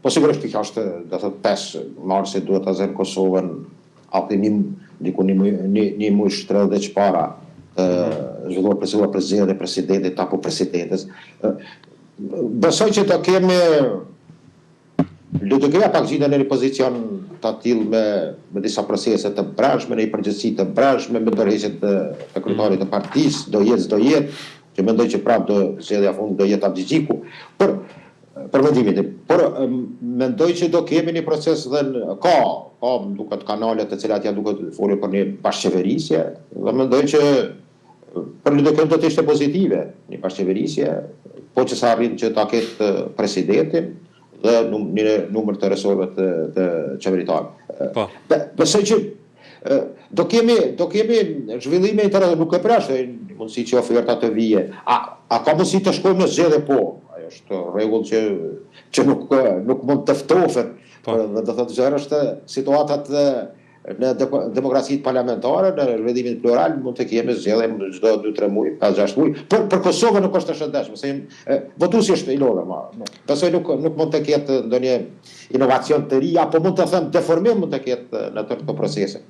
Po sigurisht kjo është, do thot, pesë marsi duhet ta zënë Kosovën aty diku një muaj 30 çpara zhvilluar procedura për zgjedhje e presidentit apo presidentes. Besoj që do kemi Lutëgria pak gjina në një pozicion të tillë me disa procese të brendshme, në një përgjithësi të brendshme, me ndërheqjet të kryetarit të partisë, do jetë, që mendoj që prapë zgjedhja fund do jetë Abdixhiku, për mendimin tim. Por mendoj që do kemi një proces dhe ka më duket kanale të cilat janë duke folur për një bashkëqeverisje, dhe mendoj që për Lutëgrin do të ishte pozitive një bashkëqeverisje, po që sa arrin që ta ketë presidentin dhe një numër të resorëve të qeveritare. Besoj që do kemi zhvillime interesante, nuk e presh mundësi që oferta të vije. A ka mundësi të shkojmë në zgjedhje? Po, ajo është rregull që nuk mund të ftohet. Do thotë që është situatat në demokracitë parlamentare, në rredimin plural, mund të kemi zgjedhje çdo 2-3 muaj, 5-6 muaj. Për Kosovën nuk është e shëndetshme, se votuesi është i lodhur, besoj nuk mund të ketë ndonjë inovacion të ri, apo mund të them deformim mund të ketë në të këto procese.